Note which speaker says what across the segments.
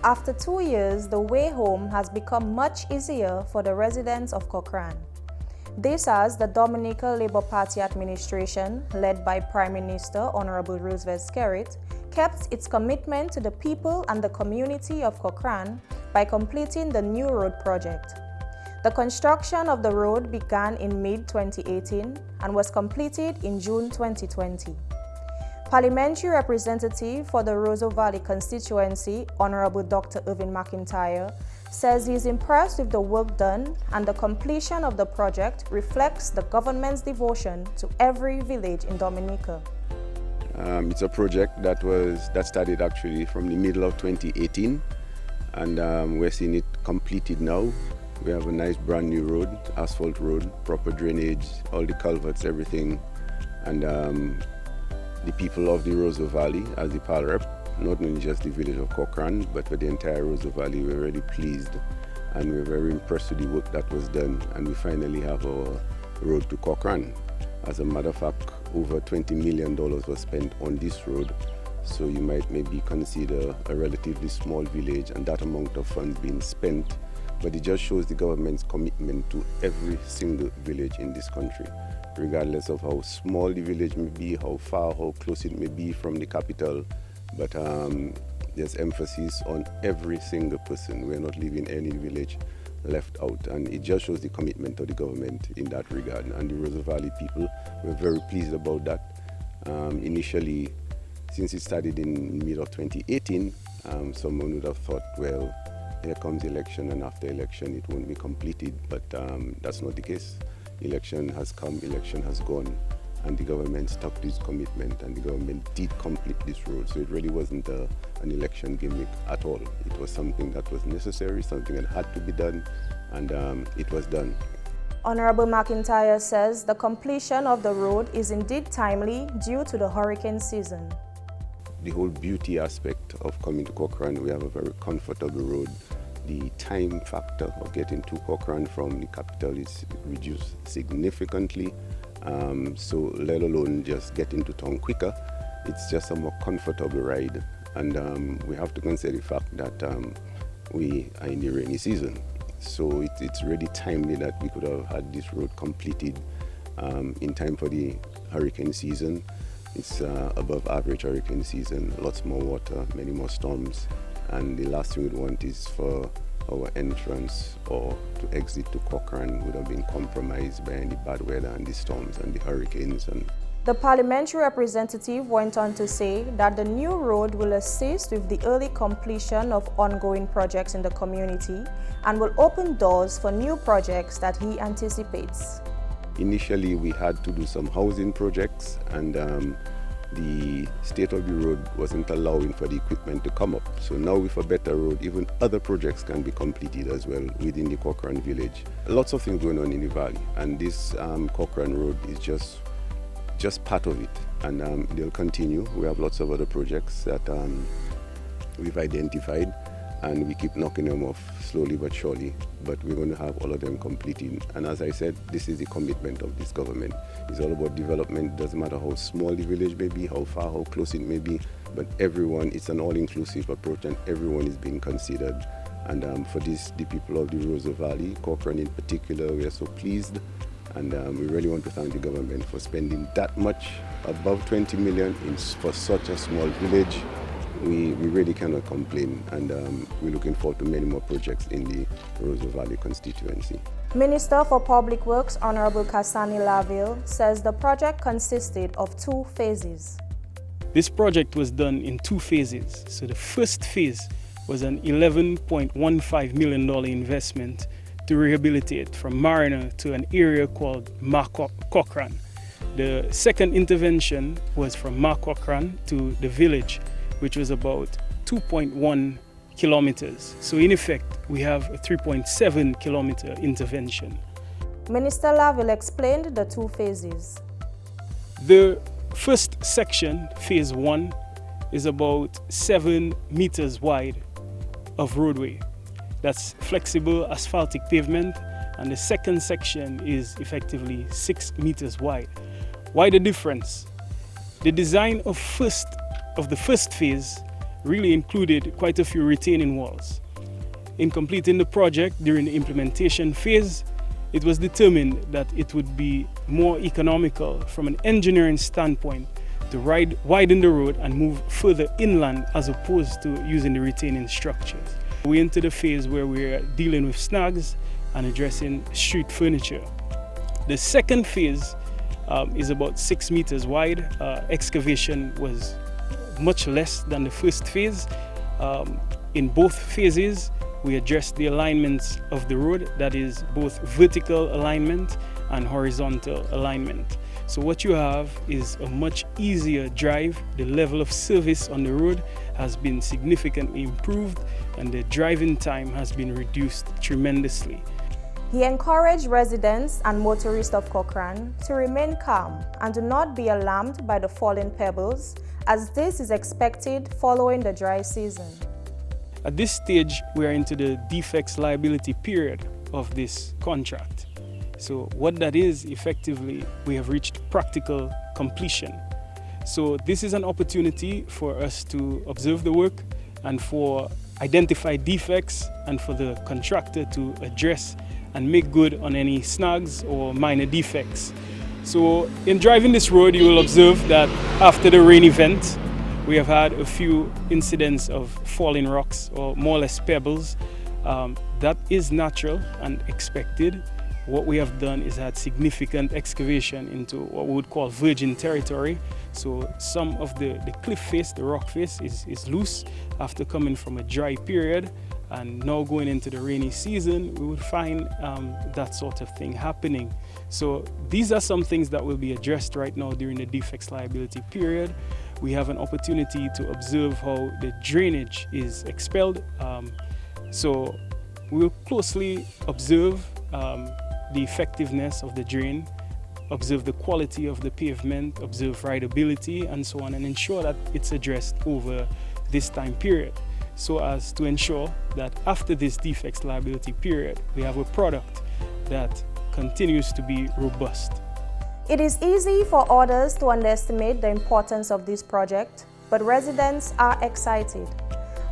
Speaker 1: After 2 years, the way home has become much easier for the residents of Cochrane. This as the Dominica Labour Party administration, led by Prime Minister Honorable Roosevelt Skerrit, kept its commitment to the people and the community of Cochrane by completing the new road project. The construction of the road began in mid-2018 and was completed in June 2020. Parliamentary representative for the Roseau Valley constituency, Honorable Dr. Irvin McIntyre, says he is impressed with the work done and the completion of the project reflects the government's devotion to every village in Dominica.
Speaker 2: It's a project that started actually from the middle of 2018, and we're seeing it completed now. We have a nice brand new road, asphalt road, proper drainage, all the culverts, everything, and the people of the Roseau Valley, as the PAL rep, not only just the village of Cochrane, but for the entire Roseau Valley, we're really pleased and we're very impressed with the work that was done, and we finally have our road to Cochrane. As a matter of fact, over $20 million was spent on this road, so you might maybe consider a relatively small village and that amount of funds being spent, but it just shows the government's commitment to every single village in this country, regardless of how small the village may be, how far, how close it may be from the capital. But there's emphasis on every single person. We're not leaving any village left out, and it just shows the commitment of the government in that regard. And the Roseau Valley people were very pleased about that. Initially, since it started in mid of 2018, someone would have thought, well, here comes election, and after election it won't be completed, but that's not the case. Election has come, election has gone, and the government stuck to its commitment, and the government did complete this road. So it really wasn't an election gimmick at all. It was something that was necessary, something that had to be done, and it was done.
Speaker 1: Honorable McIntyre says the completion of the road is indeed timely due to the hurricane season.
Speaker 2: The whole beauty aspect of coming to Cochrane, we have a very comfortable road. The time factor of getting to Cochrane from the capital is reduced significantly. So let alone just getting to town quicker, it's just a more comfortable ride. And we have to consider the fact that we are in the rainy season. So it's really timely that we could have had this road completed in time for the hurricane season. It's above average hurricane season, lots more water, many more storms. And the last thing we'd want is for our entrance or to exit to Cochrane would have been compromised by any bad weather and the storms and the hurricanes.
Speaker 1: The parliamentary representative went on to say that the new road will assist with the early completion of ongoing projects in the community and will open doors for new projects that he anticipates.
Speaker 2: Initially, we had to do some housing projects, and the state of the road wasn't allowing for the equipment to come up. So now with a better road, even other projects can be completed as well within the Cochrane village. Lots of things going on in the valley, and this Cochrane road is just part of it, and they'll continue. We have lots of other projects that we've identified, and we keep knocking them off slowly but surely, but we're going to have all of them completed. And as I said, this is the commitment of this government. It's all about development. Doesn't matter how small the village may be, how far, how close it may be, but everyone, it's an all-inclusive approach, and everyone is being considered. And for this, the people of the Roseau Valley, Cochrane in particular, we are so pleased, and we really want to thank the government for spending that much, above 20 million for such a small village. We really cannot complain, and we're looking forward to many more projects in the Roseau Valley constituency.
Speaker 1: Minister for Public Works Honorable Kasani Laville says the project consisted of 2 phases.
Speaker 3: This project was done in 2 phases. So the first phase was an $11.15 million investment to rehabilitate from Mariner to an area called Cochrane. The second intervention was from Cochrane to the village, which was about 2.1 kilometers. So in effect, we have a 3.7 kilometer intervention.
Speaker 1: Minister Laville explained the 2 phases.
Speaker 3: The first section, phase 1, is about 7 meters wide of roadway. That's flexible asphaltic pavement, and the second section is effectively 6 meters wide. Why the difference? The design of the first phase really included quite a few retaining walls. In completing the project during the implementation phase, it was determined that it would be more economical from an engineering standpoint to widen the road and move further inland as opposed to using the retaining structures. We're into the phase where we're dealing with snags and addressing street furniture. The second phase is about 6 meters wide. Excavation was much less than the first phase. In both phases, we addressed the alignments of the road, that is both vertical alignment and horizontal alignment. So what you have is a much easier drive. The level of service on the road has been significantly improved and the driving time has been reduced tremendously.
Speaker 1: He encouraged residents and motorists of Cochrane to remain calm and do not be alarmed by the falling pebbles, as this is expected following the dry season.
Speaker 3: At this stage, we are into the defects liability period of this contract. So what that is, effectively, we have reached practical completion. So this is an opportunity for us to observe the work and for identify defects and for the contractor to address and make good on any snags or minor defects. So in driving this road, you will observe that after the rain event, we have had a few incidents of falling rocks or more or less pebbles. That is natural and expected. What we have done is had significant excavation into what we would call virgin territory. So some of the cliff face, the rock face is loose after coming from a dry period, and now going into the rainy season, we would find that sort of thing happening. So these are some things that will be addressed right now during the defects liability period. We have an opportunity to observe how the drainage is expelled. So we'll closely observe the effectiveness of the drain, observe the quality of the pavement, observe rideability and so on, and ensure that it's addressed over this time period, so as to ensure that after this defects liability period, we have a product that continues to be robust.
Speaker 1: It is easy for others to underestimate the importance of this project, but residents are excited.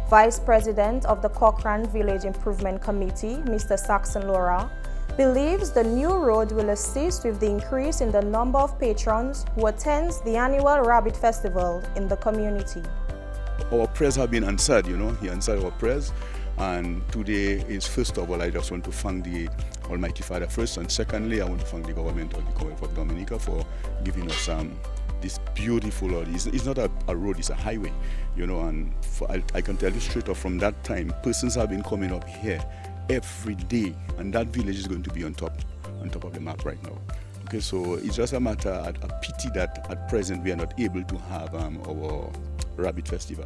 Speaker 1: Vice President of the Cochrane Village Improvement Committee, Mr. Saxon Laura, believes the new road will assist with the increase in the number of patrons who attends the annual Rabbit Festival in the community.
Speaker 4: Our prayers have been answered, he answered our prayers. And today is, first of all, I just want to thank the Almighty Father first, and secondly, I want to thank the government of Dominica for giving us this beautiful road. It's not a road, it's a highway, and I can tell you straight off from that time, persons have been coming up here every day, and that village is going to be on top of the map right now. Okay, so it's just a matter, a pity that at present we are not able to have our Rabbit Festival.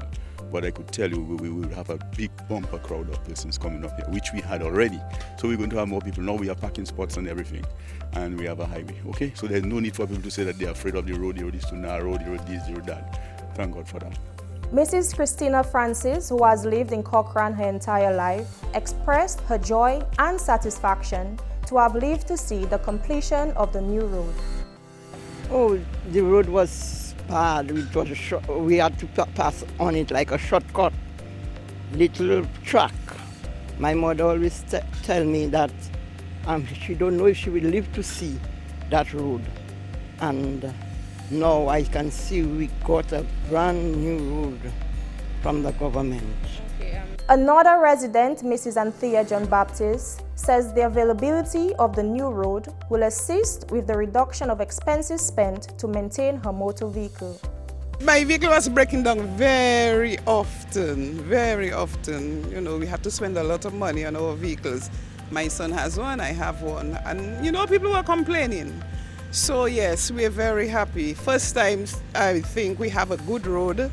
Speaker 4: But I could tell you we will have a big bumper crowd of persons coming up here, which we had already. So we're going to have more people. Now we have parking spots and everything, and we have a highway. Okay, so there's no need for people to say that they're afraid of the road is too narrow, the road this, the road that. Thank God for that.
Speaker 1: Mrs. Christina Francis, who has lived in Cochrane her entire life, expressed her joy and satisfaction to have lived to see the completion of the new road.
Speaker 5: Oh, the road was bad. We had to pass on it like a shortcut, little track. My mother always tell me that she don't know if she will live to see that road. And now I can see we got a brand new road from the government.
Speaker 1: Another resident, Mrs. Anthea John Baptist, says the availability of the new road will assist with the reduction of expenses spent to maintain her motor vehicle.
Speaker 6: My vehicle was breaking down very often, very often. We have to spend a lot of money on our vehicles. My son has one, I have one, and people were complaining. So yes, we're very happy. First time I think we have a good road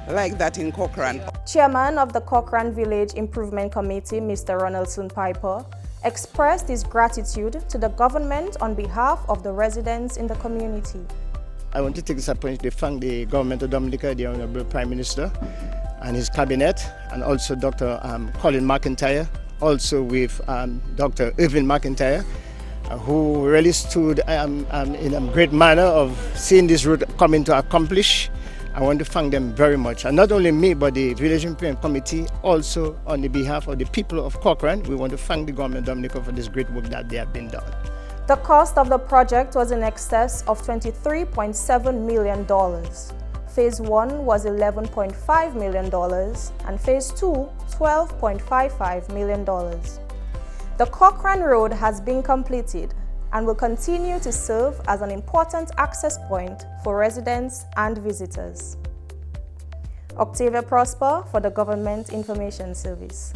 Speaker 6: like that in Cochrane.
Speaker 1: Chairman of the Cochrane Village Improvement Committee, Mr. Ronaldson Piper, expressed his gratitude to the government on behalf of the residents in the community.
Speaker 7: I want to take this opportunity to thank the government of Dominica, the Honorable Prime Minister and his cabinet, and also Dr. Colin McIntyre, also with Dr. Irvin McIntyre, who really stood in a great manner of seeing this road coming to accomplish. I want to thank them very much. And not only me, but the Village Improvement Committee, also on the behalf of the people of Cochrane, we want to thank the government of Dominica for this great work that they have been done.
Speaker 1: The cost of the project was in excess of $23.7 million. Phase 1 was $11.5 million and Phase 2, $12.55 million. The Cochrane Road has been completed and will continue to serve as an important access point for residents and visitors. Octavia Prosper for the Government Information Service.